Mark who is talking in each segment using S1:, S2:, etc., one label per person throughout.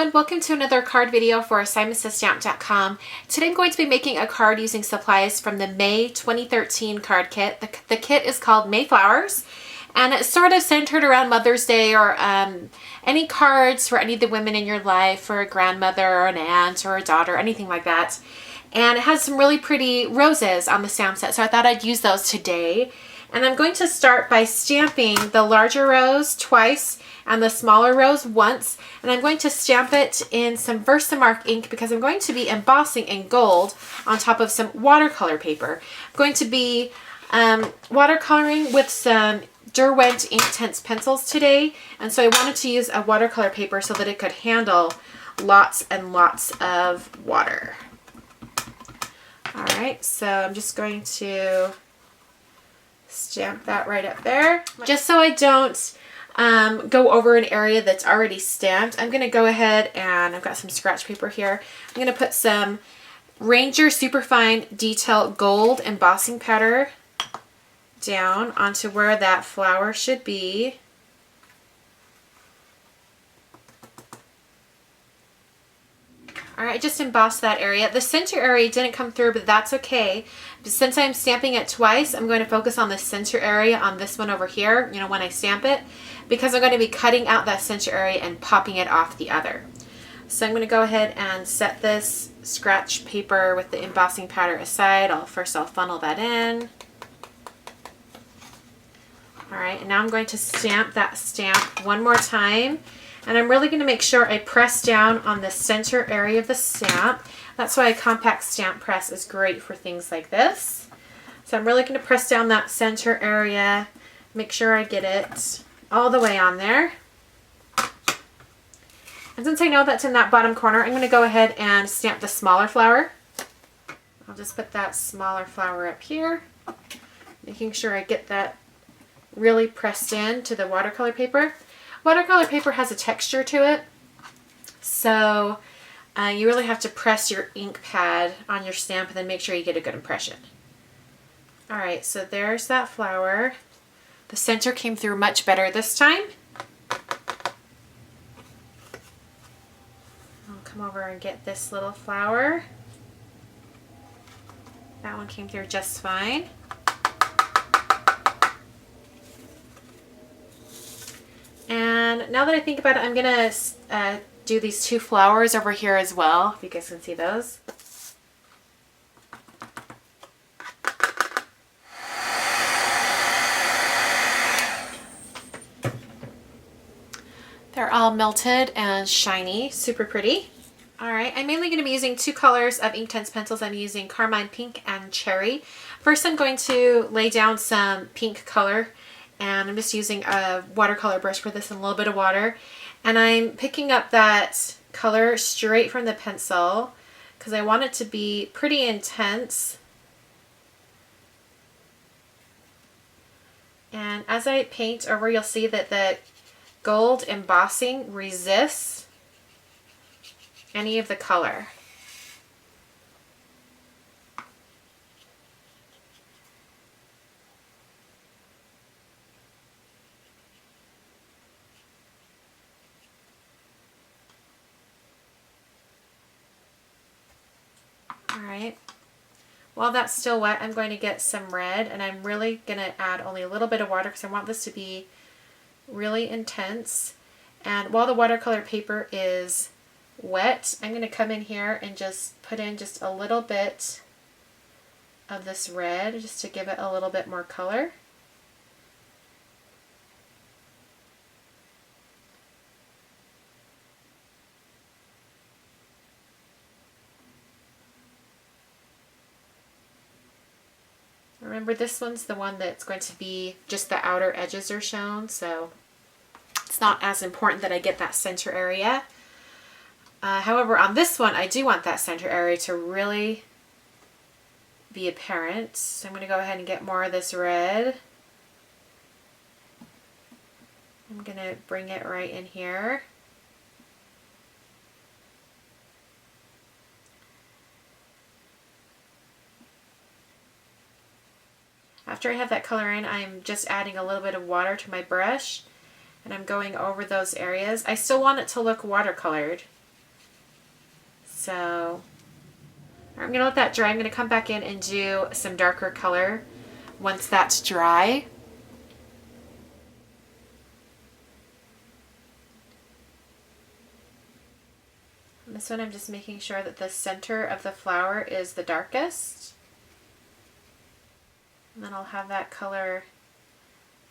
S1: everyone, welcome to another card video for SimonsStamp.com. Today I'm going to be making a card using supplies from the May 2013 card kit. The kit is called Mayflowers, and it's sort of centered around Mother's Day or any cards for any of the women in your life, for a grandmother or an aunt or a daughter, anything like that. And it has some really pretty roses on the stamp set, so I thought I'd use those today. And I'm going to start by stamping the larger rose twice and the smaller rose once, and I'm going to stamp it in some Versamark ink because I'm going to be embossing in gold on top of some watercolor paper. I'm going to be watercoloring with some Derwent Inktense pencils today, and so I wanted to use a watercolor paper so that it could handle lots and lots of water. Alright, so I'm just going to stamp that right up there. Just so I don't go over an area that's already stamped, I'm going to go ahead and I've got some scratch paper here. I'm going to put some Ranger Superfine Detail Gold embossing powder down onto where that flower should be. Alright, just emboss that area. The center area didn't come through, but that's okay. Since I'm stamping it twice, I'm going to focus on the center area on this one over here, you know, when I stamp it, because I'm going to be cutting out that center area and popping it off the other. So I'm going to go ahead and set this scratch paper with the embossing powder aside. First I'll funnel that in. Alright, and now I'm going to stamp that stamp one more time. And I'm really going to make sure I press down on the center area of the stamp. That's why a compact stamp press is great for things like this. So I'm really going to press down that center area, make sure I get it all the way on there. And since I know that's in that bottom corner, I'm going to go ahead and stamp the smaller flower. I'll just put that smaller flower up here, making sure I get that really pressed in to the watercolor paper. Watercolor paper has a texture to it, so you really have to press your ink pad on your stamp and then make sure you get a good impression. Alright, so there's that flower. The center came through much better this time. I'll come over and get this little flower. That one came through just fine. And now that I think about it, I'm going to do these two flowers over here as well, if you guys can see those. They're all melted and shiny, super pretty. Alright, I'm mainly going to be using two colors of Inktense pencils. I'm using Carmine Pink and Cherry. First I'm going to lay down some pink color, and I'm just using a watercolor brush for this and a little bit of water. And I'm picking up that color straight from the pencil because I want it to be pretty intense. And as I paint over, you'll see that the gold embossing resists any of the color. Alright, while that's still wet, I'm going to get some red, and I'm really going to add only a little bit of water because I want this to be really intense. And while the watercolor paper is wet, I'm going to come in here and just put in just a little bit of this red just to give it a little bit more color. Remember, this one's the one that's going to be just the outer edges are shown, so it's not as important that I get that center area. However, on this one, I do want that center area to really be apparent. So I'm going to go ahead and get more of this red. I'm going to bring it right in here. After I have that color in, I'm just adding a little bit of water to my brush, and I'm going over those areas. I still want it to look watercolored. So I'm gonna let that dry. I'm gonna come back in and do some darker color once that's dry. And this one I'm just making sure that the center of the flower is the darkest. And then I'll have that color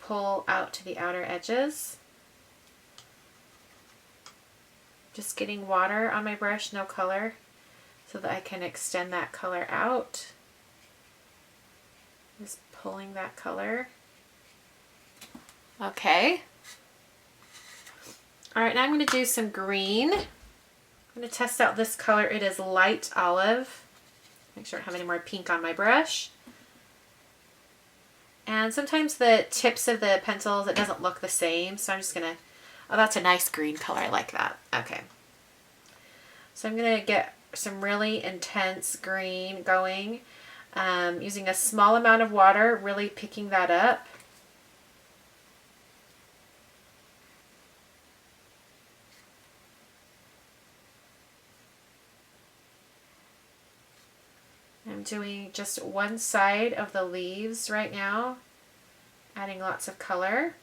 S1: pull out to the outer edges. Just getting water on my brush, no color, so that I can extend that color out. Just pulling that color. Okay. All right, now I'm going to do some green. I'm going to test out this color. It is light olive. Make sure I don't have any more pink on my brush. And sometimes the tips of the pencils, it doesn't look the same, so I'm just going to, oh, that's a nice green color. I like that. Okay. So I'm going to get some really intense green going, using a small amount of water, really picking that up. I'm doing just one side of the leaves right now, adding lots of color.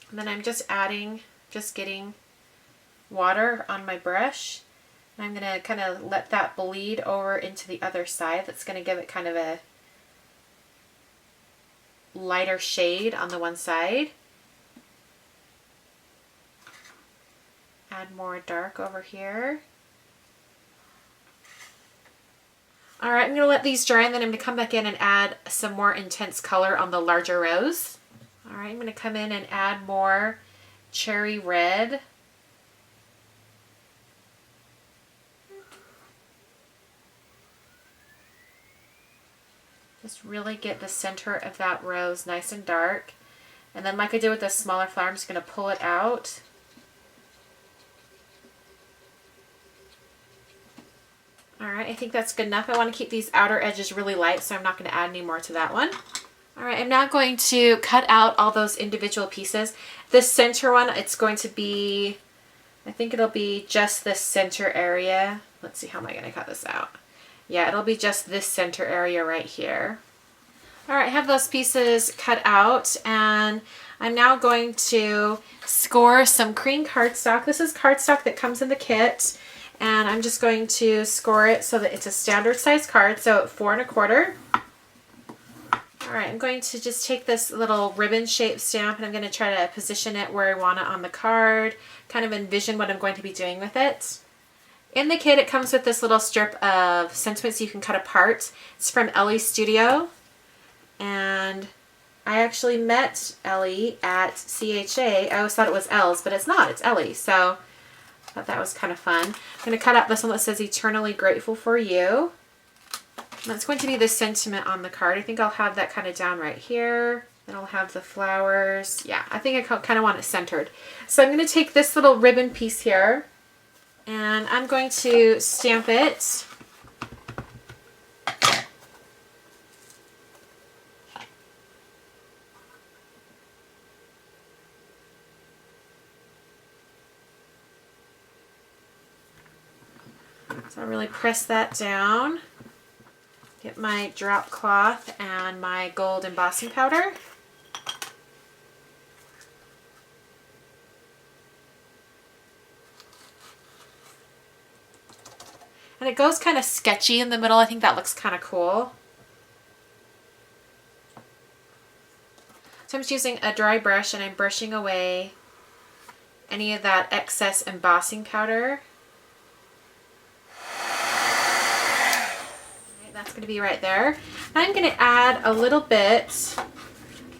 S1: And then I'm just getting water on my brush. And I'm going to kind of let that bleed over into the other side. That's going to give it kind of a lighter shade on the one side. Add more dark over here. All right, I'm going to let these dry, and then I'm going to come back in and add some more intense color on the larger rows. All right, I'm going to come in and add more cherry red. Just really get the center of that rose nice and dark. And then like I did with the smaller flower, I'm just going to pull it out. All right, I think that's good enough. I want to keep these outer edges really light, so I'm not going to add any more to that one. All right, I'm now going to cut out all those individual pieces. This center one, it's going to be, I think it'll be just this center area. Let's see, how am I going to cut this out? Yeah, it'll be just this center area right here. All right, I have those pieces cut out, and I'm now going to score some cream cardstock. This is cardstock that comes in the kit. And I'm just going to score it so that it's a standard size card, so 4 1/4. All right, I'm going to just take this little ribbon shaped stamp, and I'm going to try to position it where I want it on the card, kind of envision what I'm going to be doing with it. In the kit, it comes with this little strip of sentiments you can cut apart. It's from Ellie Studio, and I actually met Ellie at CHA. I always thought it was Elle's, but it's not. It's Ellie, so I thought that was kind of fun. I'm going to cut out this one that says Eternally Grateful for You. That's going to be the sentiment on the card. I think I'll have that kind of down right here. Then I'll have the flowers. Yeah, I think I kind of want it centered. So I'm going to take this little ribbon piece here, and I'm going to stamp it. So I'll really press that down. Get my drop cloth and my gold embossing powder. And it goes kind of sketchy in the middle. I think that looks kind of cool. So I'm just using a dry brush, and I'm brushing away any of that excess embossing powder. That's going to be right there. I'm going to add a little bit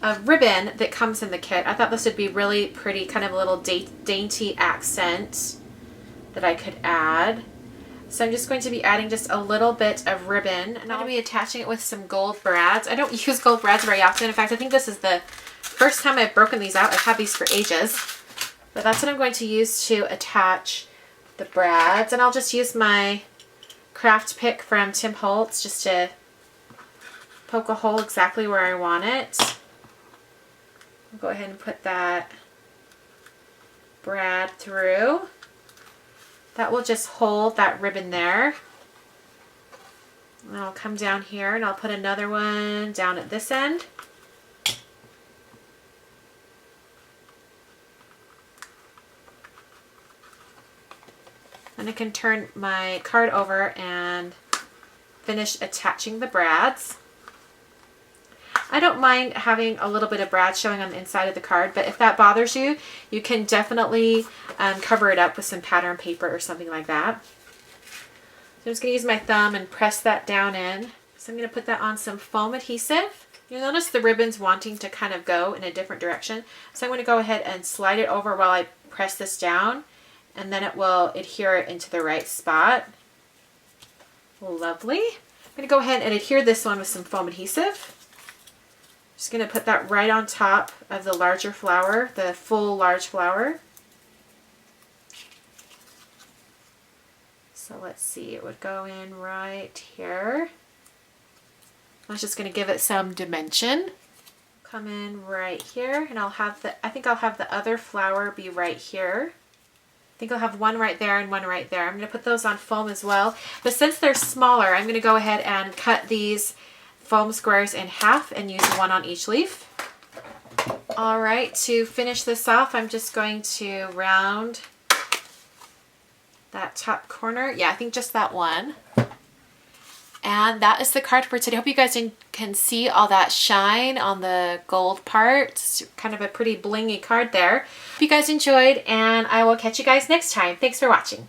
S1: of ribbon that comes in the kit. I thought this would be really pretty, kind of a little dainty accent that I could add. So I'm just going to be adding just a little bit of ribbon, and I'll be attaching it with some gold brads. I don't use gold brads very often. In fact, I think this is the first time I've broken these out. I've had these for ages, but that's what I'm going to use to attach the brads. And I'll just use my craft pick from Tim Holtz just to poke a hole exactly where I want it. I'll go ahead and put that brad through. That will just hold that ribbon there. And I'll come down here and I'll put another one down at this end. And I can turn my card over and finish attaching the brads. I don't mind having a little bit of brad showing on the inside of the card, but if that bothers you, you can definitely cover it up with some pattern paper or something like that. So I'm just going to use my thumb and press that down in. So I'm going to put that on some foam adhesive. You'll notice the ribbon's wanting to kind of go in a different direction. So I'm going to go ahead and slide it over while I press this down, and then it will adhere it into the right spot. Lovely. I'm going to go ahead and adhere this one with some foam adhesive. Just going to put that right on top of the larger flower, the full large flower. So let's see, it would go in right here. I was just going to give it some dimension. Come in right here, and I think I'll have the other flower be right here. I think I'll have one right there and one right there. I'm going to put those on foam as well. But since they're smaller, I'm going to go ahead and cut these foam squares in half and use one on each leaf. All right, to finish this off, I'm just going to round that top corner. Yeah, I think just that one. And that is the card for today. Hope you guys can see all that shine on the gold part. It's kind of a pretty blingy card there. Hope you guys enjoyed, and I will catch you guys next time. Thanks for watching.